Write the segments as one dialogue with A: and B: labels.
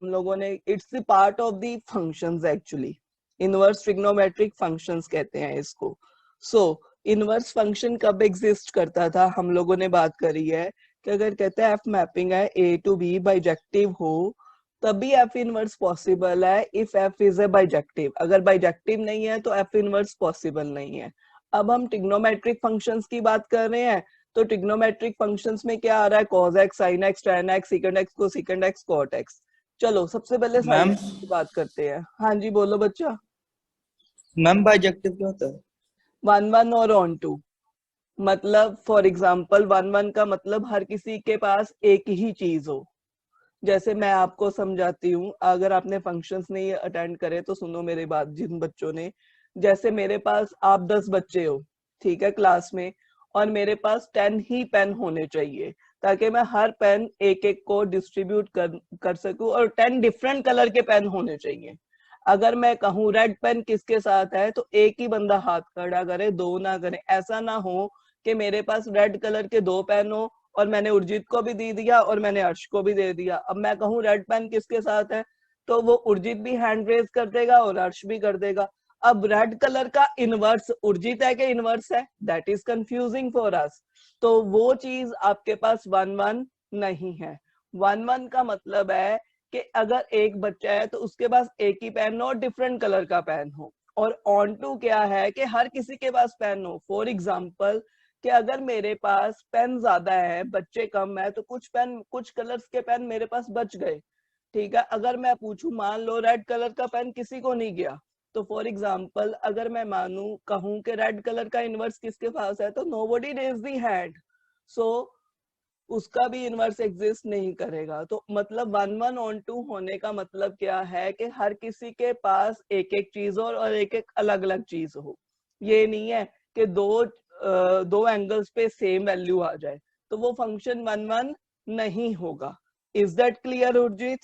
A: हम लोगों ने, it's the part of the functions actually, inverse trigonometric functions कहते हैं इसको। सो इनवर्स फंक्शन कब एग्जिस्ट करता था, हम लोगों ने बात करी है कि अगर कहते हैं एफ मैपिंग है ए टू बी बाइजेक्टिव हो, तभी एफ इनवर्स पॉसिबल है if F is a bijective. अगर बाइजेक्टिव नहीं है तो एफ इनवर्स पॉसिबल नहीं है। अब हम ट्रिग्नोमेट्रिक फंक्शंस की बात कर रहे हैं, तो ट्रिग्नोमेट्रिक फंक्शंस में क्या आ रहा है, cos x, sin x, tan x, secant x, cosecant x, cot x। चलो सबसे पहले sin
B: मैम
A: x की बात करते हैं। हाँ जी बोलो बच्चा।
B: मैम बाइजेक्टिव क्या होता है?
A: 1 1 और ऑन टू, मतलब फॉर एग्जाम्पल 1 1 का मतलब हर किसी के पास एक ही चीज हो। जैसे मैं आपको समझाती हूँ, अगर आपने फंक्शंस नहीं अटेंड करे तो सुनो मेरे बात जिन बच्चों ने। जैसे मेरे पास आप 10 बच्चे हो, ठीक है, क्लास में, और मेरे पास 10 ही पेन होने चाहिए ताकि मैं हर पेन एक एक को डिस्ट्रीब्यूट कर सकूं, और 10 डिफरेंट कलर के पेन होने चाहिए। अगर मैं कहूँ रेड पेन किसके साथ है तो एक ही बंदा हाथ खड़ा करे, दो ना करे। ऐसा ना हो कि मेरे पास रेड कलर के 2 पेन हो और मैंने उर्जित को भी दे दिया और मैंने अर्श को भी दे दिया। अब मैं कहूँ रेड पेन किसके साथ है, तो वो उर्जित भी हैंड रेज कर देगा और अर्श भी कर देगा। अब रेड कलर का इनवर्स उर्जित है कि इनवर्स है, that is confusing for us. तो वो चीज आपके पास 1 1 नहीं है। 1 1 का मतलब है कि अगर एक बच्चा है तो उसके पास एक ही पेन हो और डिफरेंट कलर का पेन हो। और ऑन टू क्या है कि हर किसी के पास पेन हो। फॉर एग्जाम्पल कि अगर मेरे पास पेन ज्यादा है, बच्चे कम है, तो कुछ पेन, कुछ कलर्स के पेन मेरे पास बच गए, ठीक है। अगर मैं पूछूं, मान लो रेड कलर का पेन किसी को नहीं गया, तो फॉर एग्जाम्पल अगर मैं मानू कहूं कि रेड कलर का इनवर्स किसके पास है, तो नोबडी रेज दी हैंड, सो उसका भी इनवर्स एग्जिस्ट नहीं करेगा। तो मतलब 1 1 ऑन टू होने का मतलब क्या है कि हर किसी के पास एक एक चीज हो और एक एक अलग अलग चीज हो। ये नहीं है कि दो एंगल्स पे सेम वैल्यू आ जाए, तो वो फंक्शन 1 1 नहीं होगा। Is that clear Urjit?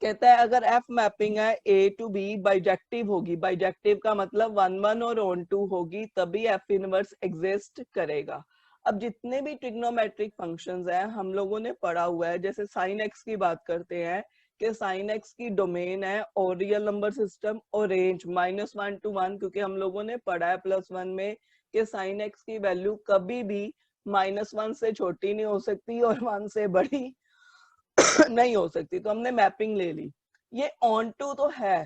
A: कहता है अगर एफ मैपिंग है ए टू बी बाइजेक्टिव होगी, बाइजेक्टिव का मतलब 1 1 और ऑन टू होगी, तभी एफ इनवर्स एग्जिस्ट करेगा। अब जितने भी ट्रिग्नोमेट्रिक फंक्शंस हैं हम लोगों ने पढ़ा हुआ है, जैसे साइन एक्स की बात करते हैं कि साइन एक्स की डोमेन है और रियल नंबर सिस्टम और रेंज -1 to 1, क्योंकि हम लोगों ने पढ़ा है +1 में कि साइन एक्स की वैल्यू कभी भी -1 से छोटी नहीं हो सकती और 1 से बड़ी नहीं हो सकती। तो हमने मैपिंग ले ली। ये ऑन टू तो है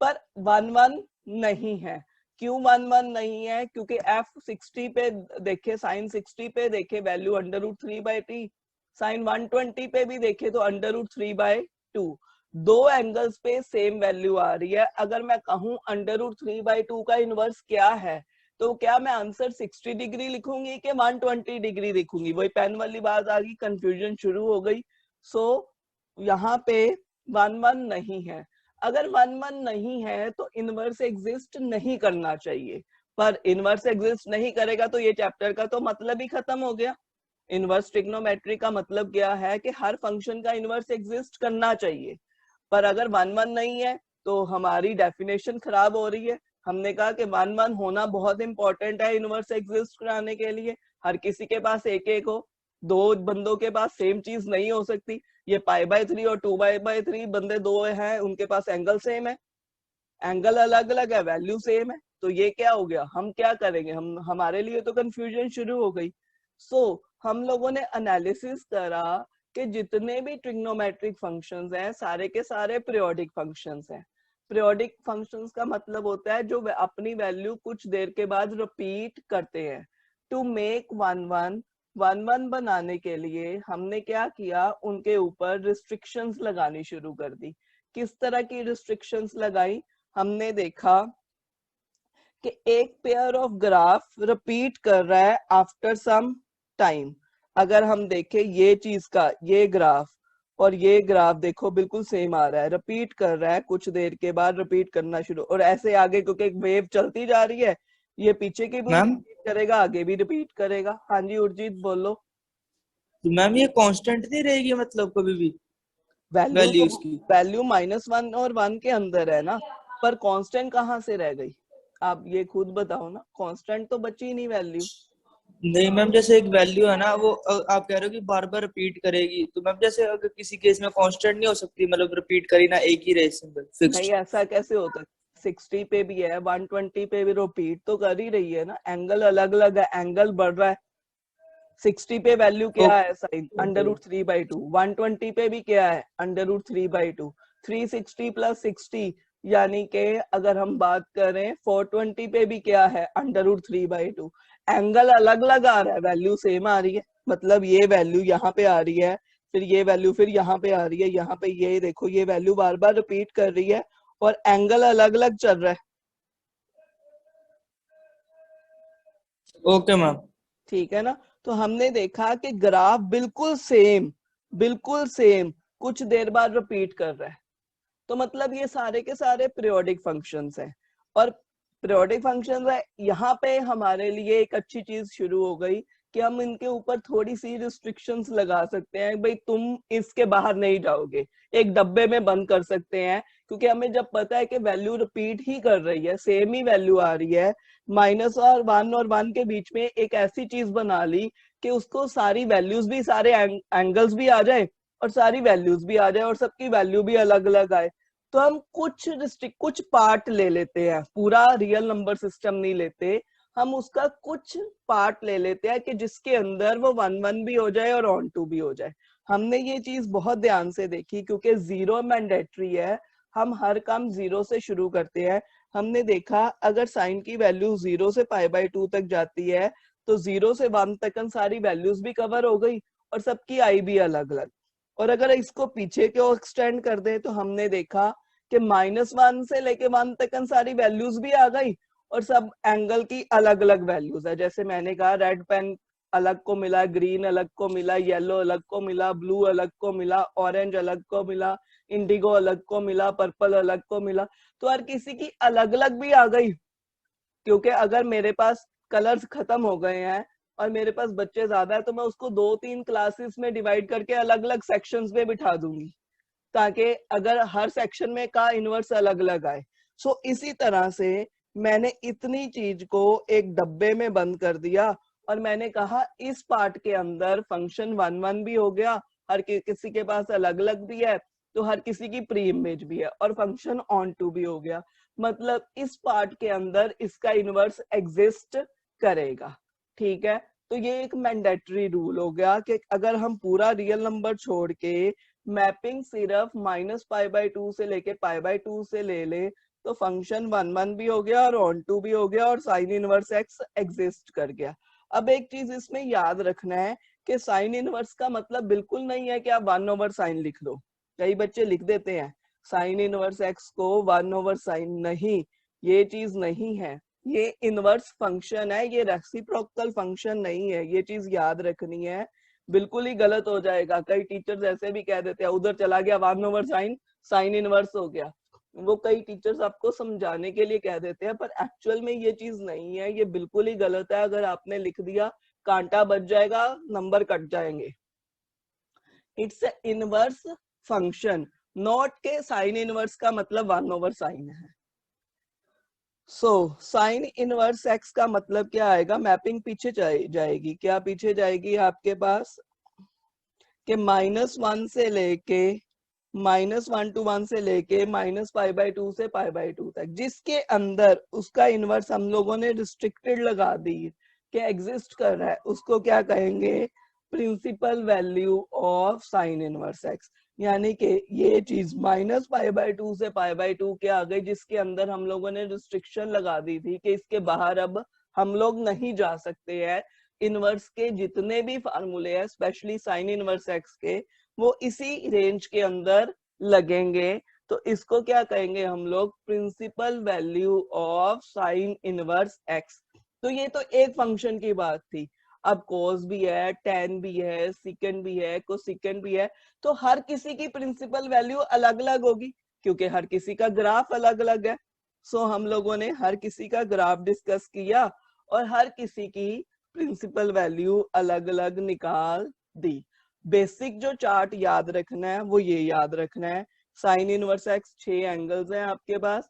A: पर 1 1 नहीं है। क्यों 1 1 नहीं है? क्योंकि f60 पे देखे, साइन 60 पे देखे वैल्यू √3/t, साइन 120 पे भी देखे तो √3/2। दो एंगल्स पे सेम वैल्यू आ रही है। अगर मैं कहूं √3/2 का इनवर्स क्या है, तो क्या मैं आंसर 60 डिग्री लिखूंगी कि 120 डिग्री लिखूंगी? वही पेन वाली बात आ गई, कंफ्यूजन शुरू हो गई। सो यहाँ पे 1 1 नहीं है। अगर 1 1 नहीं है तो इनवर्स एग्जिस्ट नहीं करना चाहिए, पर इनवर्स एग्जिस्ट नहीं करेगा तो ये चैप्टर का तो मतलब ही खत्म हो गया। इनवर्स ट्रिग्नोमेट्री का मतलब क्या है कि हर फंक्शन का इनवर्स एग्जिस्ट करना चाहिए। पर अगर 1 1 नहीं है तो हमारी डेफिनेशन खराब हो रही है। हमने कहा कि 1 1 होना बहुत इंपॉर्टेंट है इनवर्स एग्जिस्ट कराने के लिए। हर किसी के पास एक एक हो, दो बंदों के पास सेम चीज नहीं हो सकती। ये π/3 और 2π/3 बंदे दो हैं, उनके पास एंगल सेम है, एंगल अलग अलग है, वैल्यू सेम है। तो ये क्या हो गया? हम क्या करेंगे? हमारे लिए तो कंफ्यूजन शुरू हो गई। सो हम लोगों ने एनालिसिस करा कि जितने भी ट्रिग्नोमेट्रिक फंक्शंस हैं सारे के सारे पीरियोडिक फंक्शंस हैं। पीरियोडिक फंक्शंस का मतलब होता है जो अपनी वैल्यू कुछ देर के बाद रिपीट करते हैं। टू मेक 1 1 बनाने के लिए हमने क्या किया, उनके ऊपर रिस्ट्रिक्शंस लगानी शुरू कर दी। किस तरह की रिस्ट्रिक्शंस लगाई? हमने देखा कि एक पेयर ऑफ ग्राफ रिपीट कर रहा है आफ्टर सम टाइम। अगर हम देखें ये चीज का, ये ग्राफ और ये ग्राफ देखो बिल्कुल सेम आ रहा है, रिपीट कर रहा है, कुछ देर के बाद रिपीट करना शुरू, और ऐसे आगे क्योंकि एक वेव चलती जा रही है, ये पीछे की भी
B: मैम
A: रिपीट करेगा, आगे भी रिपीट करेगा। हाँ जी उर्जीत बोलो।
B: तो मैम ये कांस्टेंट नहीं रहेगी मतलब कभी भी
A: वैल्यू
B: वैल्यू
A: तो,
B: इसकी?
A: वैल्यू -1 और 1 के अंदर है ना, पर कांस्टेंट कहाँ से रह गई? आप ये खुद बताओ ना, कांस्टेंट तो बची नहीं वैल्यू।
B: नहीं मैम, जैसे एक वैल्यू है ना वो आप कह रहे हो कि बार बार रिपीट करेगी, तो मैम जैसे अगर किसी केस में कांस्टेंट नहीं हो सकती, मतलब रिपीट करी ना एक ही रहे सिंबल
A: नहीं
B: फिक्स्ड।
A: ऐसा कैसे होता है? 60 पे भी है, 120 पे भी रिपीट तो कर ही रही है ना, एंगल अलग अलग है, एंगल बढ़ रहा है। 60 पे वैल्यू क्या है साइन √3/2, 120 पे भी क्या है √3/2, 360 + 60 यानी कि अगर हम बात करें 420 पे भी क्या है √3/2। एंगल अलग अलग आ रहा है, वैल्यू सेम आ रही है, मतलब ये वैल्यू यहाँ पे आ रही है, फिर ये वैल्यू फिर यहाँ पे आ रही है, यहाँ पे ये देखो ये वैल्यू बार बार रिपीट कर रही है और एंगल अलग अलग चल रहा है।
B: Okay ma'am.
A: ठीक है ना? तो हमने देखा कि ग्राफ बिल्कुल सेम कुछ देर बाद रिपीट कर रहा है, तो मतलब ये सारे के सारे पीरियोडिक फंक्शंस हैं। और पीरियोडिक फंक्शंस है, यहाँ पे हमारे लिए एक अच्छी चीज शुरू हो गई कि हम इनके ऊपर थोड़ी सी रिस्ट्रिक्शंस लगा सकते हैं, भाई तुम इसके बाहर नहीं जाओगे, एक डब्बे में बंद कर सकते हैं, क्योंकि हमें जब पता है कि वैल्यू रिपीट ही कर रही है, सेम ही वैल्यू आ रही है, -1 के बीच में एक ऐसी चीज बना ली कि उसको सारी वैल्यूज भी, सारे एंगल्स भी आ जाए और सारी वैल्यूज भी आ जाए और सबकी वैल्यू भी अलग अलग आए। तो हम कुछ पार्ट ले लेते हैं, पूरा रियल नंबर सिस्टम नहीं लेते, हम उसका कुछ पार्ट ले लेते हैं कि जिसके अंदर वो 1 1 भी हो जाए और ऑन टू भी हो जाए। हमने ये चीज बहुत ध्यान से देखी क्योंकि जीरो मैंडेटरी है, हम हर काम जीरो से शुरू करते हैं। हमने देखा अगर साइन की वैल्यू 0 से π/2 तक जाती है तो 0 से 1 तक सारी वैल्यूज भी कवर हो गई और सबकी आई भी अलग अलग। और अगर इसको पीछे क्यों एक्सटेंड कर दे तो हमने देखा कि -1 से लेके 1 तक सारी वैल्यूज भी आ गई और सब एंगल की अलग अलग वैल्यूज है। जैसे मैंने कहा रेड पेन अलग को मिला, ग्रीन अलग को मिला, येलो अलग को मिला, ब्लू अलग को मिला, ऑरेंज अलग को मिला, इंडिगो अलग को मिला, पर्पल अलग को मिला। तो हर किसी की अलग अलग भी आ गई, क्योंकि अगर मेरे पास कलर्स खत्म हो गए हैं और मेरे पास बच्चे ज्यादा है तो मैं उसको 2 3 क्लासेस में डिवाइड करके अलग अलग सेक्शंस में बिठा दूंगी, ताकि अगर हर सेक्शन में का इनवर्स अलग अलग आए। सो इसी तरह से मैंने इतनी चीज को एक डब्बे में बंद कर दिया और मैंने कहा इस पार्ट के अंदर फंक्शन 1 1 भी हो गया, हर किसी के पास अलग अलग भी है, तो हर किसी की प्री इमेज भी है, और फंक्शन ऑन टू भी हो गया, मतलब इस पार्ट के अंदर इसका इनवर्स एग्जिस्ट करेगा। ठीक है? तो ये एक मैंडेटरी रूल हो गया कि अगर हम पूरा रियल नंबर छोड़ के मैपिंग सिर्फ -π/2 से लेके π/2 से ले ले तो फंक्शन 1 1 भी हो गया और ऑन टू भी हो गया और साइन इनवर्स एक्स एग्जिस्ट कर गया। अब एक चीज इसमें याद रखना है कि साइन इनवर्स का मतलब बिल्कुल नहीं है कि आप 1/sin लिख लो। कई बच्चे लिख देते हैं साइन इनवर्स एक्स को 1/sin, नहीं, ये चीज नहीं है, ये इनवर्स फंक्शन है, ये रेसिप्रोकल फंक्शन नहीं है, ये चीज याद रखनी है। बिल्कुल ही गलत हो जाएगा, कई टीचर्स ऐसे भी कह देते हैं उधर चला गया 1/sin, साइन इनवर्स हो गया। वो कई टीचर्स आपको समझाने के लिए कह देते हैं, पर एक्चुअल में ये चीज नहीं है, ये बिल्कुल ही गलत है। अगर आपने लिख दिया कांटा बच जाएगा, नंबर कट जाएंगे। इट्स इनवर्स फंक्शन, नॉट के साइन इनवर्स का मतलब 1/sin है। सो साइन इनवर्स एक्स का मतलब क्या आएगा, मैपिंग पीछे जाएगी, क्या पीछे जाएगी आपके पास कि -1 से लेके -1 से लेके -π/2 से π/2 तक, जिसके अंदर उसका इनवर्स हम लोगों ने रिस्ट्रिक्टेड लगा दी कि एग्जिस्ट कर रहा है, उसको क्या कहेंगे, principal value of sine inverse x. यानी कि ये चीज -π/2 से π/2 के आ गई, जिसके अंदर हम लोगों ने रिस्ट्रिक्शन लगा दी थी कि इसके बाहर अब हम लोग नहीं जा सकते हैं। इनवर्स के जितने भी फार्मूले हैं, स्पेशली साइन इनवर्स एक्स के, वो इसी रेंज के अंदर लगेंगे। तो इसको क्या कहेंगे हम लोग, principal value of sine inverse x. तो ये तो एक फंक्शन की बात थी। अब कोस भी है, टेन भी है, सिकेंड भी है, कोसिकेंड भी है, तो हर किसी की प्रिंसिपल वैल्यू अलग अलग होगी क्योंकि हर किसी का ग्राफ अलग अलग है। सो हम लोगों ने हर किसी का ग्राफ डिस्कस किया और हर किसी की प्रिंसिपल वैल्यू अलग अलग निकाल दी। बेसिक जो चार्ट याद रखना है वो ये याद रखना है, साइन इनवर्स एक्स 6 एंगल्स हैं आपके पास,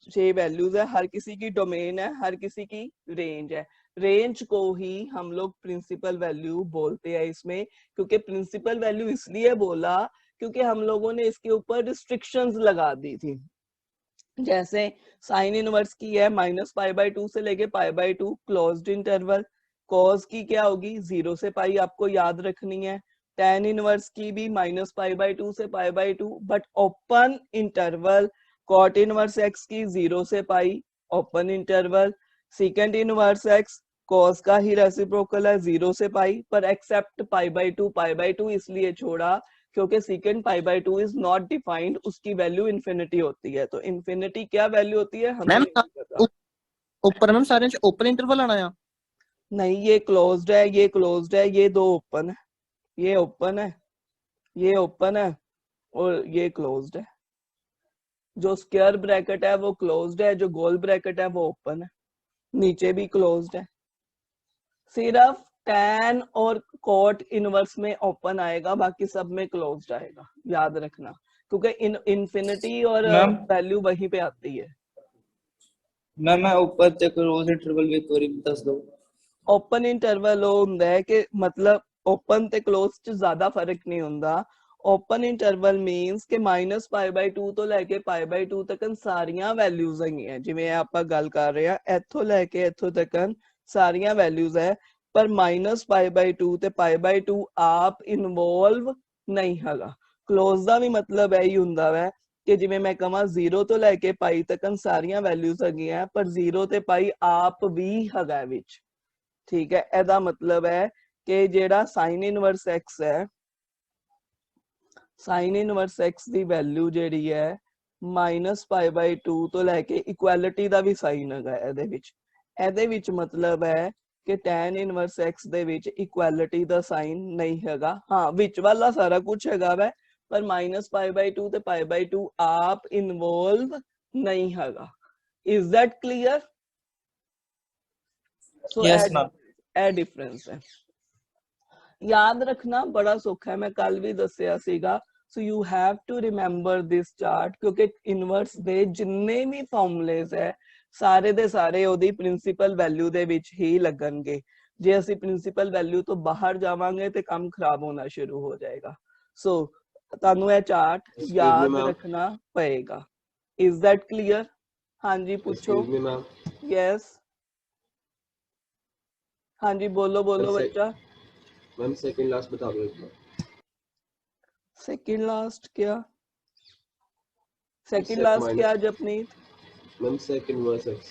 A: 6 वैल्यूज है, हर किसी की डोमेन है, हर किसी की रेंज है। रेंज को ही हम लोग प्रिंसिपल वैल्यू बोलते हैं इसमें, क्योंकि प्रिंसिपल वैल्यू इसलिए बोला क्योंकि हम लोगों ने इसके ऊपर रिस्ट्रिक्शंस लगा दी थी। जैसे साइन इनवर्स की है -π/2 से लेके π/2 क्लोज्ड इंटरवल, कॉस की क्या होगी 0 से पाई, आपको याद रखनी है। tan इनवर्स की भी -π/2 से π/2 but open interval, cot inverse x की 0 से pi open interval, second inverse x cos का ही रेसिप्रोकल है 0 से पाई, पर एक्सेप्ट π/2 इसलिए छोड़ा क्योंकि secant π/2 इज नॉट डिफाइंड, उसकी वैल्यू इंफिनिटी होती है। तो इंफिनिटी क्या वैल्यू होती है हमें
C: मैम
A: नहीं पता।
C: ऊपर मैम सारे ओपन इंटरवल आना है?
A: नहीं, ये क्लोज्ड है, ये क्लोज्ड है, ये दो ओपन है, ये ओपन है, ये ओपन है और ये क्लोज्ड है। जो स्क्वायर ब्रैकेट है वो क्लोज्ड है, जो गोल ब्रैकेट है वो ओपन है, नीचे भी क्लोज्ड है। सिर्फ tan और cot इनवर्स में ओपन आएगा, बाकी सब में क्लोज्ड आएगा, याद रखना, क्योंकि इंफिनिटी और
B: मैम
A: वैल्यू वहीं पे आती है।
B: मैम मैं ऊपर तक क्लोज इंटरवल की थ्योरी दस दो।
A: ओपन इंटरवल ਹੁੰਦਾ है कि मतलब ओपन ਤੇ क्लोज ਚ ज्यादा फर्क नहीं ਹੁੰਦਾ। ओपन इंटरवल मींस कि -π/2 ਤੋਂ ਲੈ ਕੇ π/2 ਤੱਕ ਸਾਰੀਆਂ ਵੈਲਿਊਜ਼ ਹੈਗੀਆਂ, ਜਿਵੇਂ ਆਪਾਂ ਗੱਲ ਕਰ ਰਹੇ ਆ ਇੱਥੋਂ ਲੈ ਕੇ ਇੱਥੋਂ ਤੱਕ ਸਾਰੀਆਂ ਵੈਲਿਊਜ਼ ਹੈ, ਪਰ -π/2 ਤੇ π/2 ਆਪ ਇਨਵੋਲਵ ਨਹੀਂ ਹੈਗਾ। क्लोज ਦਾ ਵੀ ਮਤਲਬ ਇਹੀ ਹੁੰਦਾ ਵੈ ਕਿ ਜਿਵੇਂ ਮੈਂ ਕਹਾਂ 0 ਤੋਂ ਲੈ ਕੇ ਪਾਈ ਤੱਕ ਸਾਰੀਆਂ ਵੈਲਿਊਜ਼ ਹੈਗੀਆਂ, ਪਰ 0 ਤੇ ਪਾਈ ਆਪ ਵੀ ਹੈਗਾ ਵਿੱਚ। ठीक है, एदा मतलब है कि जेड़ा साइन इनवर्स x है, साइन इनवर्स x दी वैल्यू जेड़ी है -π/2 तो लेके इक्वालिटी दा भी साइन हैगा एदे विच मतलब है कि tan इनवर्स x दे विच इक्वालिटी दा साइन नहीं हैगा। हाँ, विच वाला सारा कुछ हैगा वै, पर -π/2 ते π/2 आप इन्वॉल्व नहीं हैगा। Is that clear? So
B: yes ma'am.
A: ਇਹ डिफरेंस है। याद रखना बड़ा सौखा है, मैं कल भी दसिया सीगा। So you have to remember this chart, क्योंकि इनवर्स दे जिन्ने भी फॉर्मूलेस है सारे दे सारे ओदी प्रिंसिपल वैल्यू दे विच ही लगणगे। जे ਅਸੀਂ प्रिंसिपल वैल्यू तो बाहर जावांगे ते काम खराब होना शुरू हो जाएगा। सो ਤੁਹਾਨੂੰ ਇਹ चार्ट याद रखना पड़ेगा। Is that clear? हाँ जी पूछो। यस हाँ जी बोलो बोलो बच्चा।
D: मैम सेकंड लास्ट बता दो एक बार।
A: सेकंड लास्ट क्या? सेकंड लास्ट क्या Japneet?
D: Ma'am second verse x.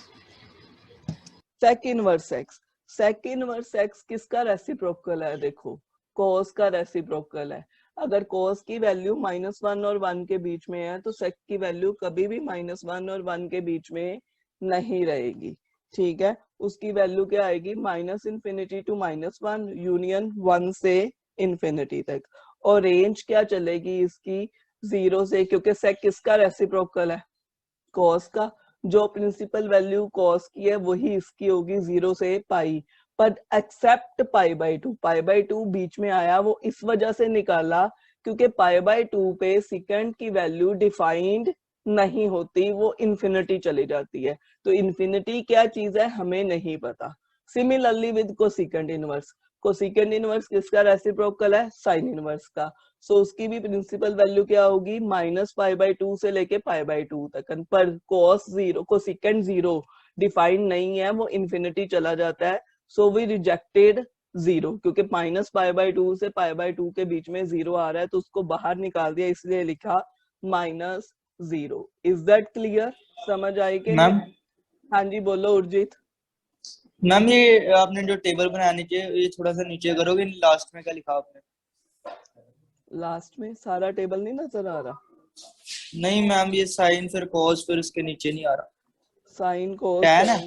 A: Second verse x, second verse x किसका रेसिप्रोकल है? देखो cos का रेसिप्रोकल है। अगर cos की वैल्यू -1 और 1 के बीच में है तो sec की वैल्यू कभी भी -1 और 1 के बीच में नहीं रहेगी। ठीक है, उसकी वैल्यू क्या आएगी? -∞ to -1 यूनियन 1 से इंफिनिटी तक। और रेंज क्या चलेगी इसकी? 0 से, क्योंकि sec किसका रेसिप्रोकल है? cos का। जो प्रिंसिपल वैल्यू cos की है वही इसकी होगी 0 से पाई, पर एक्सेप्ट π/2 बीच में आया, वो इस वजह से निकाला क्योंकि π/2 पे सेकंड की वैल्यू डिफाइंड नहीं होती, वो इंफिनिटी चली जाती है। तो इंफिनिटी क्या चीज है हमें नहीं पता। Similarly with cosecant inverse, cosecant inverse किसका रेसिप्रोकल है? साइन इनवर्स का। सो उसकी भी प्रिंसिपल वैल्यू क्या होगी? -π/2 से लेके π/2 तक, पर cos 0 कोसेकेंट 0 डिफाइंड नहीं है, वो इंफिनिटी चला जाता है। सो वी रिजेक्टेड 0, क्योंकि -π/2 से π/2 के बीच में 0 आ रहा है तो उसको बाहर निकाल दिया, इसलिए लिखा -0। Is that clear? समझ आई कि
B: मैम?
A: हाँ जी बोलो उर्जित।
B: मैम ये आपने जो टेबल बनाया नीचे, ये थोड़ा सा नीचे करोगे, लास्ट में क्या लिखा आपने?
A: लास्ट में सारा टेबल नहीं नजर आ रहा?
B: नहीं मैम, ये साइन फिर कॉस फिर उसके नीचे नहीं आ रहा।
A: साइन कॉस
B: टैन है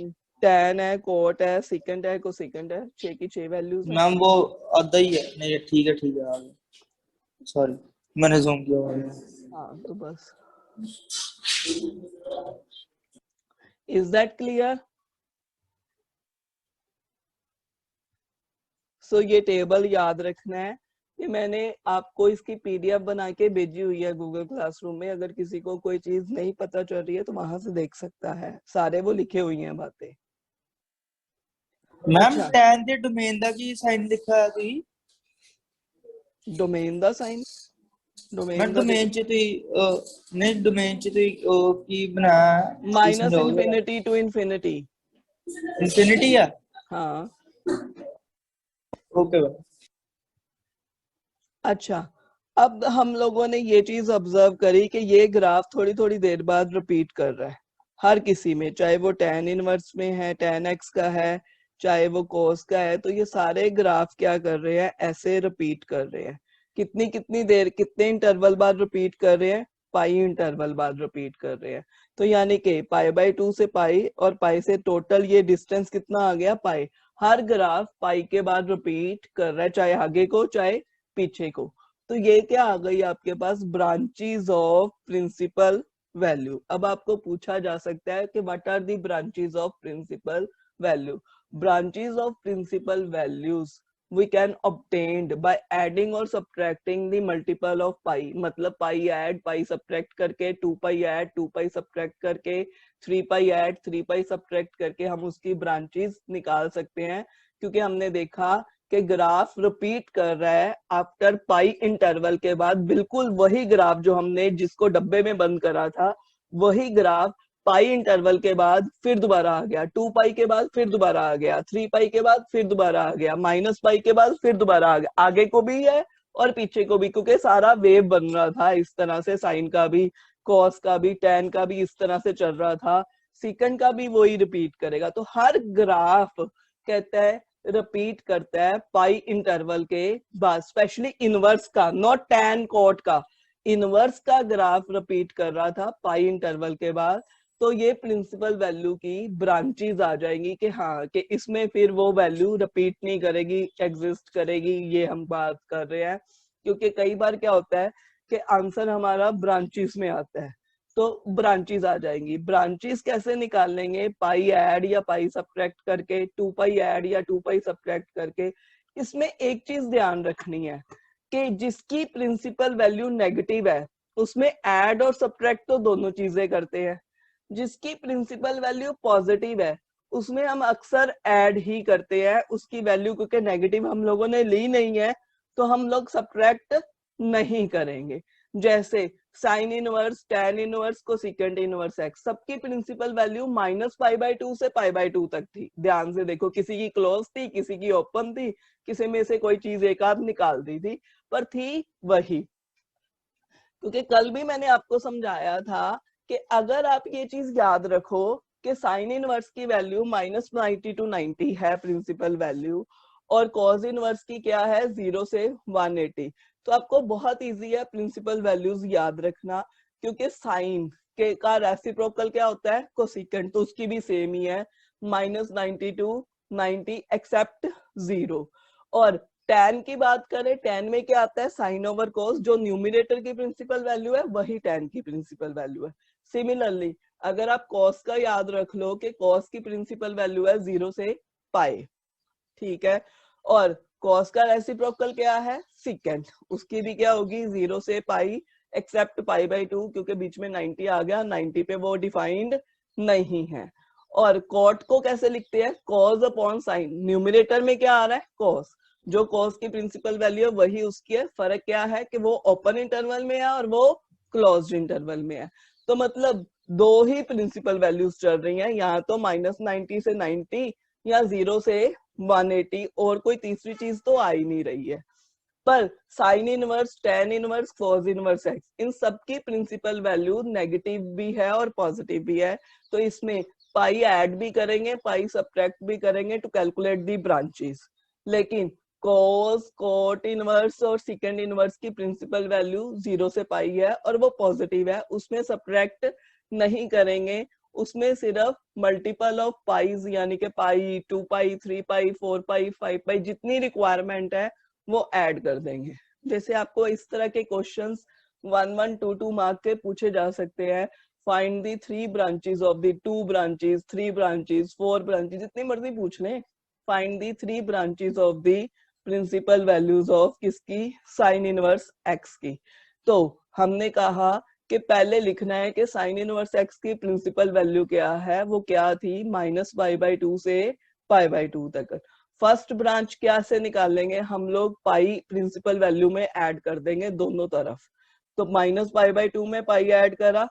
A: tan है, कोट है, सेकंड है, कोसेकेंट है, 6 की 6 वैल्यूज है।
B: मैम, वो आधा ही है। नहीं ठीक है आगे, सॉरी मैंने जूम किया हुआ है।
A: हाँ तो बस। Is that clear? सो ये टेबल याद रखना है। ये मैंने आपको इसकी पीडीएफ बना के भेजी हुई है गूगल क्लासरूम में, अगर किसी को कोई चीज नहीं पता चल रही है तो वहां से देख सकता है, सारे वो लिखे हुई हैं बातें।
B: मैम
A: अच्छा
B: tan ਦੇ ਡੋਮੇਨ ਦਾ ਕੀ ਸਾਈਨ ਲਿਖਿਆ ਹੈ ਤੁਸੀਂ?
A: डोमेन दा साइन
B: ਮੈਂ
A: डोमेन दा
B: ਡੋਮੇਨ
A: देखो
B: ਚ ਤੁਸੀਂ ਨਹੀਂ ਡੋਮੇਨ ਚ ਤੁਸੀਂ ਉਹ ਕੀ ਬਣਾਇਆ ਹੈ? ਕੀ
A: माइनस
B: ਸਮਝਾਓ ਜਰਾ।
A: Infinity to infinity.
B: ਇਨਫਿਨਿਟੀ ਆ।
A: हाँ
B: ओके
A: अच्छा, अब हम लोगों ने ये चीज ऑब्जर्व करी कि ये ग्राफ थोड़ी थोड़ी देर बाद रिपीट कर रहा है हर किसी में, चाहे वो tan इनवर्स में है, tan x का है, चाहे वो cos का है। तो ये सारे ग्राफ क्या कर रहे हैं, ऐसे रिपीट कर रहे हैं। कितनी कितनी देर, कितने इंटरवल बाद रिपीट कर रहे हैं, पाई इंटरवल बाद रिपीट कर रहे हैं। तो यानी कि π/2 से पाई और पाई से टोटल ये डिस्टेंस कितना आ गया, पाई। हर ग्राफ पाई के बाद रिपीट कर रहा है, चाहे आगे को चाहे पीछे को। तो ये क्या आ गई आपके पास, ब्रांचेस ऑफ प्रिंसिपल वैल्यू। अब आपको पूछा जा सकता है कि what are the branches of principal value. Branches of principal values we can obtained by adding or subtracting the multiple of pi। मतलब पाई ऐड पाई सब्ट्रैक्ट करके, 2 पाई ऐड 2 पाई सब्ट्रैक्ट करके, 3 पाई ऐड 3 पाई सब्ट्रैक्ट करके हम उसकी ब्रांचेस निकाल सकते हैं। क्योंकि हमने देखा कि ग्राफ रिपीट कर रहा है आफ्टर पाई इंटरवल के बाद, बिल्कुल वही ग्राफ जो हमने जिसको डब्बे में बंद करा था, वही ग्राफ पाई इंटरवल के बाद फिर दोबारा आ गया, 2 पाई के बाद फिर दोबारा आ गया, 3 पाई के बाद फिर दोबारा आ गया, माइनस पाई के बाद फिर दोबारा आ गया। आगे को भी है और पीछे को भी, क्योंकि सारा वेव बन रहा था इस तरह से, साइन का भी, कॉस का भी, टैन का भी इस तरह से चल रहा था, सीकंड का भी वही रिपीट करेगा। तो हर ग्राफ कहता है रिपीट करता है पाई इंटरवल के बाद, स्पेशली इनवर्स का, नॉट टैन कॉट का, इनवर्स का ग्राफ रिपीट कर रहा था पाई इंटरवल के बाद। तो ये प्रिंसिपल वैल्यू की ब्रांचेस आ जाएंगी कि हाँ कि इसमें फिर वो वैल्यू रिपीट नहीं करेगी, एग्जिस्ट करेगी, ये हम बात कर रहे हैं। क्योंकि कई बार क्या होता है कि आंसर हमारा ब्रांचेस में आता है, तो ब्रांचेस आ जाएंगी। ब्रांचेस कैसे निकाल लेंगे, पाई ऐड या पाई सब्ट्रैक्ट करके, 2 पाई ऐड या 2 पाई सब्ट्रैक्ट करके। इसमें एक चीज ध्यान रखनी है कि जिसकी प्रिंसिपल वैल्यू नेगेटिव है उसमें ऐड और सब्ट्रैक्ट तो दोनों चीजें करते हैं। जिसकी प्रिंसिपल वैल्यू पॉजिटिव है उसमें हम अक्सर ऐड ही करते हैं उसकी वैल्यू, क्योंकि नेगेटिव हम लोगों ने ली नहीं है तो हम लोग सब्ट्रैक्ट नहीं करेंगे। जैसे sign inverse, tan inverse, cosecant inverse x, सबकी प्रिंसिपल वैल्यू -π/2 से π/2 तक थी। ध्यान से देखो, किसी की क्लोज थी, किसी की ओपन थी, किसी में से कोई चीज एक आध निकाल दी थी, पर थी वही। क्योंकि कल भी मैंने आपको समझाया था कि अगर आप ये चीज याद रखो कि साइन इनवर्स की वैल्यू -90 to 90 है प्रिंसिपल वैल्यू, और कॉस इनवर्स की क्या है, 0 से 180। तो आपको बहुत इजी है प्रिंसिपल वैल्यूज याद रखना, क्योंकि साइन के का रेसिप्रोकल क्या होता है, कोसेकेंट, तो उसकी भी सेम ही है, -90 to 90 एक्सेप्ट 0। और टैन की बात करें, टैन में क्या आता है, साइन ओवर कॉस, जो न्यूमरेटर की प्रिंसिपल वैल्यू है वही टैन की प्रिंसिपल वैल्यू है। सिमिलरली अगर आप कॉस का याद रख लो कि कॉस की प्रिंसिपल वैल्यू है 0 से पाई, ठीक है, और कॉस का रेसिप्रोकल क्या है, सीकेंट, उसकी भी क्या होगी 0 से पाई एक्सेप्ट π/2, क्योंकि बीच में 90 आ गया, 90 पे वो डिफाइंड नहीं है। और कॉट को कैसे लिखते हैं, कॉस अपॉन साइन, न्यूमरेटर में क्या आ रहा है, कॉस, जो कॉस की प्रिंसिपल वैल्यू है वही उसकी है, फर्क क्या है कि वो ओपन इंटरवल में है और वो क्लोज्ड इंटरवल में है। तो मतलब दो ही प्रिंसिपल वैल्यूज चल रही हैं, यहाँ तो -90 से 90 या 0 से 180, और कोई तीसरी चीज तो आ ही नहीं रही है। पर sine inverse, tan inverse, cos inverse x, इन सब की प्रिंसिपल वैल्यू नेगेटिव भी है और पॉजिटिव भी है। तो इसमें पाई ऐड भी करेंगे, पाई सब्ट्रैक्ट भी करेंगे टू कैलकुलेट दी ब्रांचेस। लेकिन कॉस, कॉट इनवर्स और सेकंड इनवर्स की प्रिंसिपल वैल्यू 0 से पाई है और वो पॉजिटिव है, उसमें सब्ट्रैक्ट नहीं करेंगे, उसमें सिर्फ मल्टीपल ऑफ पाईज यानी कि पाई, 2 पाई, 3 पाई, 4 पाई, 5 पाई, जितनी रिक्वायरमेंट है वो ऐड कर देंगे। जैसे आपको इस तरह के क्वेश्चंस 1 1 2 2 मार्क के पूछे जा सकते हैं, find the 3 branches of the 2 branches, 3 branches, 4 branches, जितनी मर्जी पूछ लें। Find the 3 branches of the principal values of किसकी, साइन इनवर्स एक्स की। तो हमने कहा कि पहले लिखना है कि साइन इनवर्स एक्स की प्रिंसिपल वैल्यू क्या है, वो क्या थी, -π/2 से पाई बाई 2 तक। फर्स्ट ब्रांच क्या से निकालेंगे हम लोग, पाई प्रिंसिपल वैल्यू में ऐड कर देंगे दोनों तरफ। तो माइनस पाई बाई 2 में पाई ऐड करा,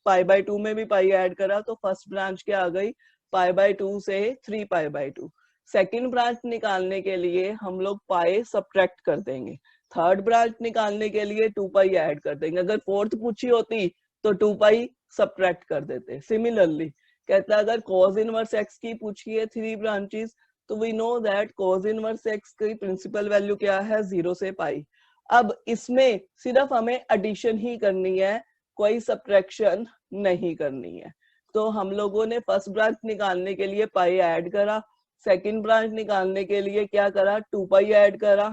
A: पाई बाई 2 में भी पाई ऐड करा, तो फर्स्ट ब्रांच क्या आ गई, पाई बाई 2 से 3 पाई बाई 2। सेकेंड ब्रांच निकालने के लिए हम लोग पाई सब्ट्रैक्ट कर देंगे, थर्ड ब्रांच निकालने के लिए 2 पाई ऐड कर देंगे। अगर फोर्थ पूछी होती तो 2 पाई सब्ट्रैक्ट कर देते। सिमिलरली कहता है अगर cos इनवर्स x की पूछी है 3 ब्रांचेस, तो we know that cos inverse x की प्रिंसिपल वैल्यू क्या है, 0 से पाई। अब इसमें सिर्फ हमें एडिशन ही करनी है, कोई सब्ट्रैक्शन नहीं करनी है। तो हम लोगों ने फर्स्ट ब्रांच निकालने के लिए पाई ऐड करा, सेकंड ब्रांच निकालने के लिए क्या करा, 2 पाई ऐड करा,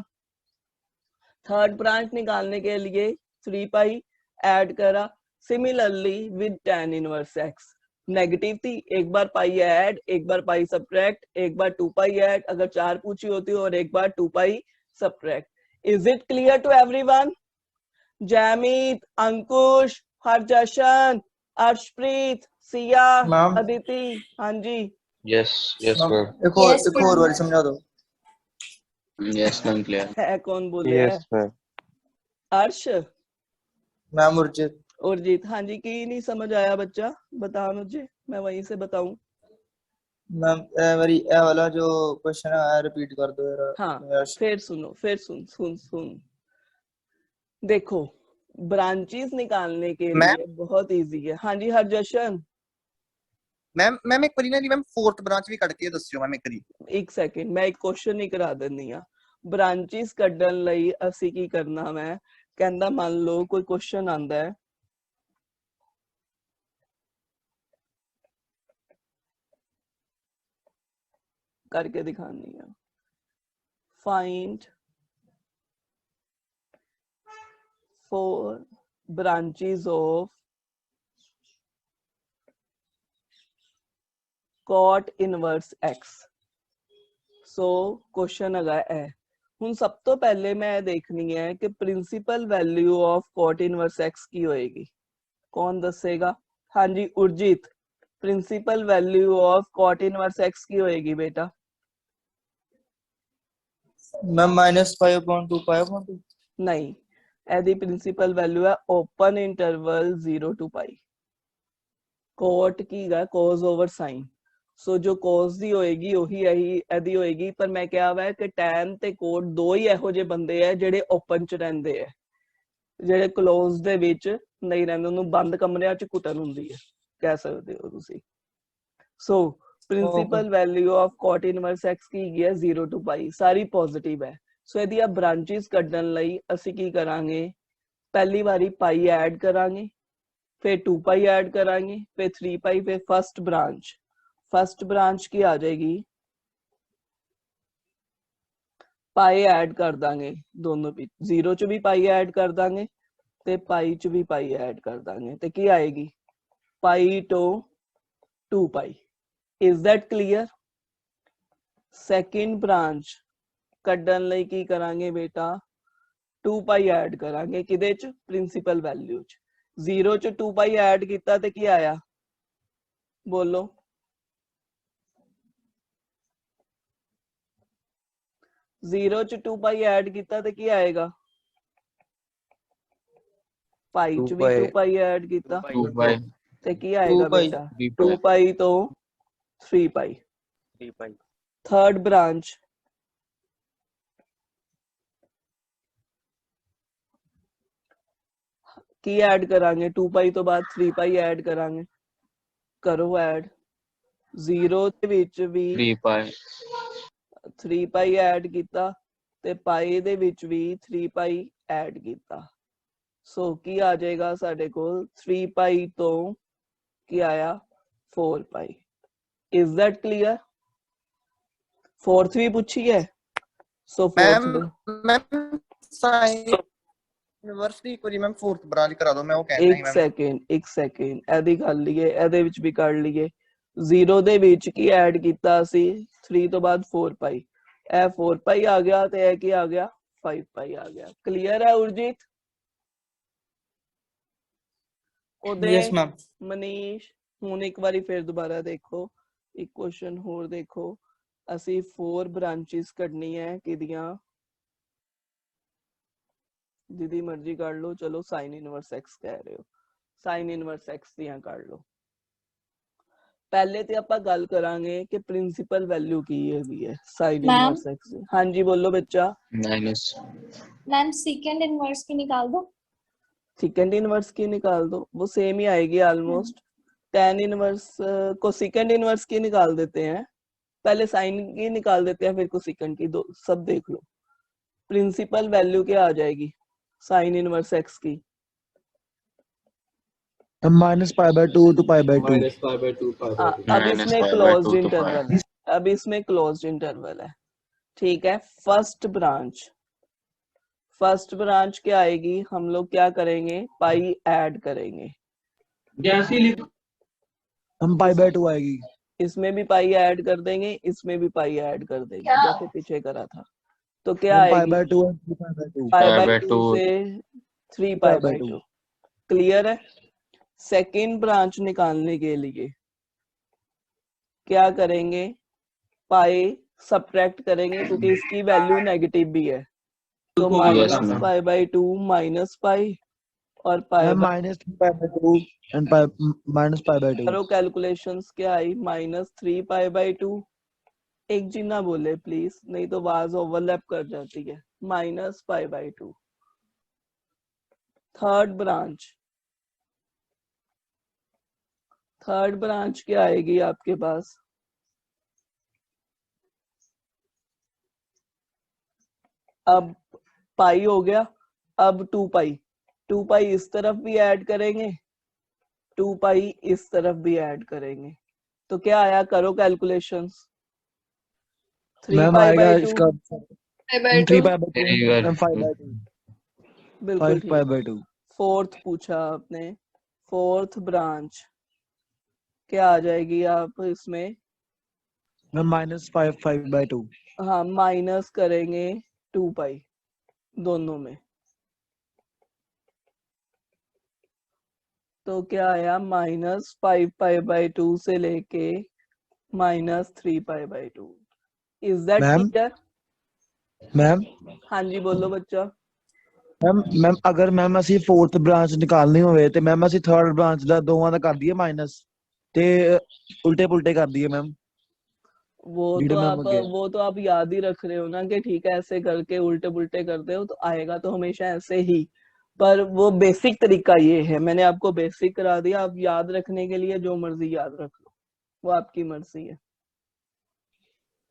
A: थर्ड ब्रांच निकालने के लिए 3 पाई ऐड करा। Similarly with tan inverse x, negative थी, एक बार पाई ऐड, एक बार पाई सब्ट्रैक्ट, एक बार 2 पाई ऐड, अगर 4 पूछी होती और एक बार 2 pi subtract. Is it clear to everyone? Jaimeet, Ankush, Harjashan, Arshpreet, Siya,
B: ma'am
A: Aditi, हाँ जी।
E: Yes, yes,
B: ma'am
E: ma'am.
B: एक और बार समझा दो।
E: Yes, ma'am, clear.
A: है कौन बोले
F: Yes,
A: है?
F: ma'am.
A: अर्श,
B: मैम उर्जित।
A: उर्जित, हाँ जी। की नहीं समझ आया बच्चा, बता मुझे, मैं वहीं से बताऊं।
B: मैम मेरी ए वाला जो क्वेश्चन है रिपीट कर दो यार।
A: हाँ फिर सुनो, फिर सुन। देखो ब्रांचेस निकालने के
C: मैम
A: लिए बहुत इजी है। हाँ जी हरजशन,
C: मैम एक बारी ना जी मैम फोर्थ ब्रांच भी ਕੱਢ ਕੇ ਦੱਸਿਓ ਮੈਮ ਇੱਕ ਵਾਰੀ।
A: एक सेकंड, मैं एक क्वेश्चन ही करा ਦਿੰਦੀ ਆ। ब्रांचेस ਕੱਢਣ ਲਈ ਅਸੀਂ ਕੀ ਕਰਨਾ, ਮੈਂ ਕਹਿੰਦਾ ਮੰਨ ਲਓ ਕੋਈ क्वेश्चन ਆਂਦਾ है, करके दिखानी है। Find 4 branches of cot inverse x। So question ਹੈਗਾ ਹੈ, ਹੁਣ ਸਭ ਤੋਂ ਪਹਿਲੇ ਮੈਂ ਦੇਖਣੀ ਹੈ ਕਿ principal value of cot inverse x ਕੀ ਹੋਏਗੀ। ਕੌਣ ਦੱਸੇਗਾ? ਹਾਂਜੀ Urjit, principal value of cot inverse x ਕੀ ਹੋਏਗੀ बेटा?
B: मैम -5/2 पाई/2।
A: नहीं, ਇਹਦੀ ਪ੍ਰਿੰਸੀਪਲ ਵੈਲਿਊ ਹੈ open interval 0 to pi. cot ਕੀ ਹੈ, cos over sin। ਸੋ ਜੋ cos ਦੀ ਹੋਏਗੀ ਉਹੀ ਇਹਦੀ ਹੋਏਗੀ। ਪਰ ਮੈਂ ਕਿਹਾ ਵਾ ਕਿ tan ਤੇ cot ਦੋ ਹੀ ਇਹੋ ਜਿਹੇ ਬੰਦੇ ਆ ਜਿਹੜੇ ਓਪਨ ਚ ਰਹਿੰਦੇ ਆ, ਜਿਹੜੇ ਕਲੋਜ਼ ਦੇ ਵਿੱਚ ਨਹੀਂ ਰਹਿੰਦੇ, ਉਹਨੂੰ ਬੰਦ ਕਮਰਿਆਂ ਚ ਕੁੱਟਣ ਹੁੰਦੀ ਹੈ, ਕਹਿ ਸਕਦੇ ਹੋ ਤੁਸੀਂ। So principal value of cot inverse x ਕੀ ਹੈਗੀ ਹੈ 0 to पाई, ਸਾਰੀ ਪੋਜ਼ਿਟਿਵ ਹੈ। ਸੋ ਇਹਦੀਆਂ ਬ੍ਰਾਂਚੇਸ ਕੱਢਣ ਲਈ ਅਸੀਂ ਕੀ ਕਰਾਂਗੇ, ਪਹਿਲੀ ਵਾਰੀ ਪਾਈ ਐਡ ਕਰਾਂਗੇ, फिर 2 पाई ऐड कराएंगे, फिर 3 पाई, फिर फर्स्ट ब्रांच की आ जाएगी, पाई ऐड कर देंगे दोनों भी, 0 च भी पाई ऐड कर देंगे ते पाई च भी पाई ऐड कर देंगे, ते की आएगी pi to 2 pi. Is that clear? Second branch कड्डन लई की करांगे बेटा, 2 पाई ऐड करांगे किदे च, प्रिंसिपल वैल्यू च। 0 च 2 पाई ऐड किया ते की आया, बोलो? 0 च 2 पाई ऐड किया ते की आएगा? पाई च भी 2 पाई ऐड किया
E: 2 by
A: ते की आएगा
B: 2 पाई।
A: बेटा?
E: 3
A: 2
E: by
A: पाई तो 3 पाई।
F: 3 पाई।
A: थर्ड ब्रांच की ऐड करांगे, 2 पाई तो बाद 3 पाई ऐड करांगे, करो ऐड। 0 ਦੇ ਵਿੱਚ ਵੀ
E: 3 by
A: 3 ਪਾਈ ਐਡ ਕੀਤਾ ਤੇ ਪਾਈ ਦੇ ਵਿੱਚ ਵੀ 3 ਪਾਈ ਐਡ ਕੀਤਾ। ਸੋ ਕੀ ਆ ਜਾਏਗਾ ਸਾਡੇ ਕੋਲ, 3 ਪਾਈ ਤੋਂ ਕੀ ਆਇਆ 4 pi. Is that clear? Fourth भी पूछी है, सो
C: मैम साइन ਇਨਵਰਸ ਦੀ ਇੱਕ ਵਾਰੀ ਮੈਮ फोर्थ ब्रांच करा दो, मैं वो कहता ही मैम।
A: एक सेकंड ਇਹਦੀ ਕਰ ਲਈਏ, ਇਹਦੇ ਵਿੱਚ ਵੀ ਕਰ ਲਈਏ। 0 ਦੇ ਵਿੱਚ ਕੀ ਐਡ ਕੀਤਾ ਸੀ, 3 ਤੋਂ ਬਾਅਦ 4 ਪਾਈ, ਇਹ 4 ਪਾਈ ਆ ਗਿਆ ਤੇ ਇਹ ਕੀ ਆ ਗਿਆ 5 ਪਾਈ ਆ ਗਿਆ। ਕਲੀਅਰ ਹੈ ਉਰਜੀਤ? ਉਹਦੇ
B: यस मैम।
A: ਮਨੀਸ਼ ਹੁਣ ਇੱਕ ਵਾਰੀ ਫਿਰ ਦੁਬਾਰਾ ਦੇਖੋ, ਇੱਕ ਕੁਐਸਚਨ ਹੋਰ ਦੇਖੋ। ਅਸੀਂ 4 ਬ੍ਰਾਂਚेस ਕੱਢਣੀ ਹੈ ਕਿਹਦੀਆਂ ਜਿਹਦੀ ਮਰਜ਼ੀ ਕੱਢ ਲਓ ਚਲੋ sin ਇਨਵਰਸ x ਕਹਿ ਰਹੇ ਹੋ sin ਇਨਵਰਸ x ਦੀਆਂ ਕੱਢ ਲਓ ਪਹਿਲੇ ਤੇ ਆਪਾਂ ਗੱਲ ਕਰਾਂਗੇ ਕਿ ਪ੍ਰਿੰਸੀਪਲ ਵੈਲਿਊ ਕੀ ਹੈਗੀ ਹੈ sin ਇਨਵਰਸ x ਦੀ ਹਾਂਜੀ ਬੋਲੋ ਬੱਚਾ
E: minus
F: मैम सेकंड इनवर्स की निकाल दो
A: सेकंड इनवर्स की निकाल दो वो सेम ही आएगी ऑलमोस्ट tan इनवर्स को सेकंड इनवर्स की निकाल देते हैं पहले साइन की निकाल देते हैं फिर कोसेकंड की दो सब देख लो प्रिंसिपल वैल्यू क्या आ जाएगी साइन इनवर्स x की
G: minus pi by 2 to pi by 2
D: minus pi by 2 pi by 2
A: अब
E: minus
A: इसमें
E: pi by
A: closed
E: 2 to pi.
A: Interval है अब इसमें क्लोज्ड इंटरवल है ठीक है फर्स्ट ब्रांच क्या आएगी हम लोग क्या करेंगे पाई ऐड करेंगे
G: हम pi by 2 आएगी
A: इसमें भी पाई ऐड कर देंगे इसमें भी पाई ऐड कर देंगे जैसे पीछे करा था तो क्या
G: हम pi
A: आएगी
G: by 2 and 3 pi by 2
A: pi
E: Pi
A: by
E: by
A: 2
E: 2.
A: से 3
G: pi
A: pi
G: by
A: by
G: 2
A: 2 clear है सेकेंड ब्रांच निकालने के लिए क्या करेंगे पाई सब्ट्रैक्ट करेंगे क्योंकि इसकी वैल्यू नेगेटिव भी है तो minus
E: ma'am.
A: Pi by 2 minus pi और पाई
G: हम minus 3 pi by 2 and pi minus pi by 2
A: करो कैलकुलेशंस क्या आई माइनस 3 पाई बाय 2 एक जी ना बोले प्लीज नहीं तो आवाज ओवरलैप कर जाती है minus pi by 2 third branch क्या आएगी आपके पास अब पाई हो गया अब 2 पाई इस तरफ भी ऐड करेंगे 2 पाई इस तरफ भी ऐड करेंगे तो क्या आया करो कैलकुलेशंस 3
G: मैम
A: पाई
G: आएगा
A: बाय 2
G: इसका 3 pi by 2
E: Three by
G: and 5 by 2
A: बिल्कुल
G: 5 pi
A: ठीक
G: by 2
A: फोर्थ पूछा आपने फोर्थ ब्रांच क्या आ जाएगी आप इसमें
G: मैम minus 5 by 2
A: हाँ माइनस करेंगे 2 पाई दोनों में तो क्या आया माइनस 5 पाई बाय 2 से लेके minus 3 pi by 2 is that
G: ma'am
A: clear
G: ma'am
A: हाँ जी बोलो बच्चा
G: ਮੈਮ ਅਗਰ ਮੈਮ ਅਸੀਂ ਫੋਰਥ ਬ੍ਰਾਂਚ ਨਿਕਾਲਣੀ ਹੋਵੇ ਤੇ ਮੈਮ ਅਸੀਂ ਥਰਡ ਬ੍ਰਾਂਚ ਦਾ ਦੋਵਾਂ ਦਾ ਕਰ ਦਈਏ ਮਾਈਨਸ ਤੇ ਉਲਟੇ ਪੁਲਟੇ ਕਰ ਦਈਏ ਮੈਮ
A: वो तो आप याद ही रख रहे हो ना कि ठीक है ऐसे करके उल्टे पुल्टे करते हो तो आएगा तो हमेशा ऐसे ही पर वो बेसिक तरीका ये है मैंने आपको बेसिक करा दिया आप याद रखने के लिए जो मर्जी याद रख लो वो आपकी मर्जी है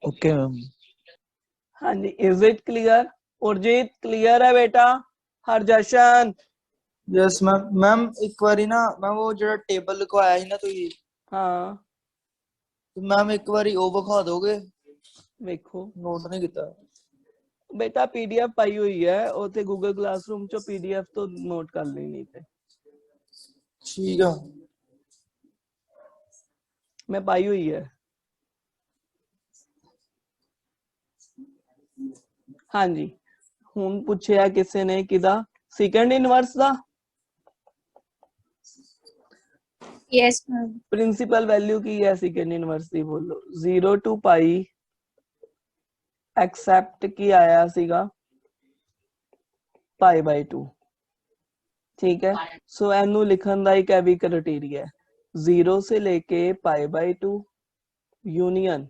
G: ओके मैम
A: हाँ जी is it clear Urjit clear है बेटा Harjashan
B: yes ma'am ma'am एक बारी ना मैं वो जो टेबल को आया ही ना तो ये
A: हाँ
B: तो मैम एक बारी वो दिखा दोगे
A: देखो
B: नोट नहीं किया
A: बेटा पीडीएफ पाई हुई है उसे गूगल क्लासरूम चो पीडीएफ तो नोट कर लेनी थे
B: ठीक है
A: मैं पाई हुई है हाँ जी ਹੁਣ ਪੁੱਛਿਆ ਕਿਸੇ ਨੇ ਕਿਦਾ ਸੈਕੰਡ ਇਨਵਰਸ ਦਾ
F: यस मैम
A: प्रिंसिपल वैल्यू की है सेकंड इनवर्स ਦੀ ਬੋਲੋ 0 to पाई एक्सेप्ट की आया ਸੀਗਾ पाई by 2 ठीक है सो ਇਹਨੂੰ ਲਿਖਣ ਦਾ ਇੱਕ ਐਵੀ ਕ੍ਰਾਈਟੇਰੀਆ ਹੈ 0 से लेके पाई by 2 यूनियन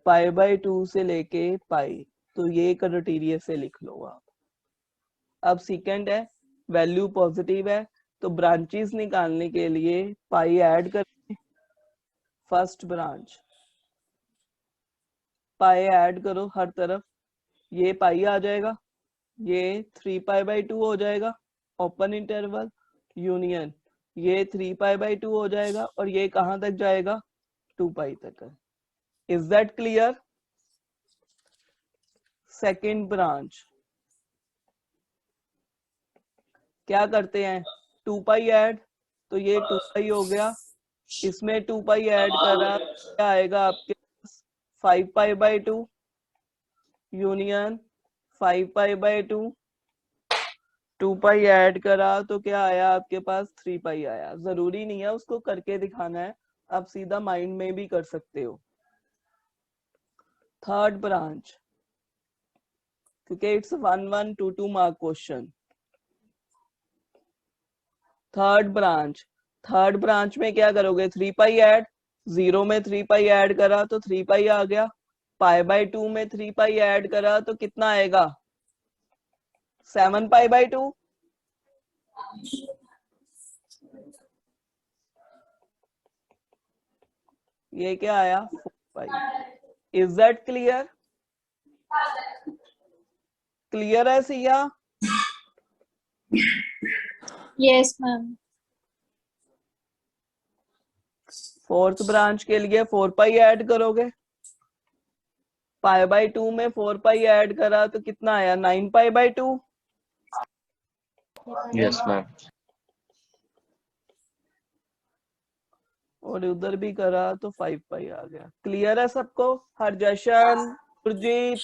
A: पाई by 2 से लेके पाई तो ये क्राइटेरिया से लिख लो आप अब सेकंड है वैल्यू पॉजिटिव है तो ब्रांचेस निकालने के लिए पाई ऐड करें फर्स्ट ब्रांच पाई ऐड करो हर तरफ ये पाई आ जाएगा ये 3 पाई बाय 2 हो जाएगा ओपन इंटरवल यूनियन ये 3 पाई बाय 2 हो जाएगा और ये कहां तक जाएगा 2 पाई तक is that clear second branch क्या करते हैं 2 पाई ऐड तो ये 2 पाई हो गया इसमें 2 पाई ऐड करा क्या आएगा आपके पास 5 pi by 2 union 5 pi by 2 2 pi add करा तो क्या आया आपके पास 3 पाई आया जरूरी नहीं है उसको करके दिखाना है आप सीधा माइंड में भी कर सकते हो थर्ड ब्रांच, क्योंकि it's 1122 mark question. Third branch में क्या करोगे, 3 पाई ऐड, 0 में 3 पाई ऐड करा तो 3 पाई आ गया, पाई बाय 2 में 3 पाई ऐड करा तो कितना आएगा, 7 पाई बाय 2। ये क्या आया, 4 pi. Is that clear? Clear है Siya?
F: Yes, ma'am.
A: Fourth branch के लिए 4 पाई ऐड करोगे, पाई बाय 2 में 4 पाई ऐड करा तो कितना आया, 9 पाई बाय 2।
E: Yes, ma'am.
A: और उधर भी करा तो 5 पाई आ गया। क्लियर है सबको? Harjashan, Surjit,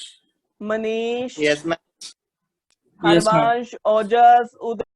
A: Manish,
C: yes ma'am.
B: Yes, ma'am.
A: Harvansh, Ojas, उदय।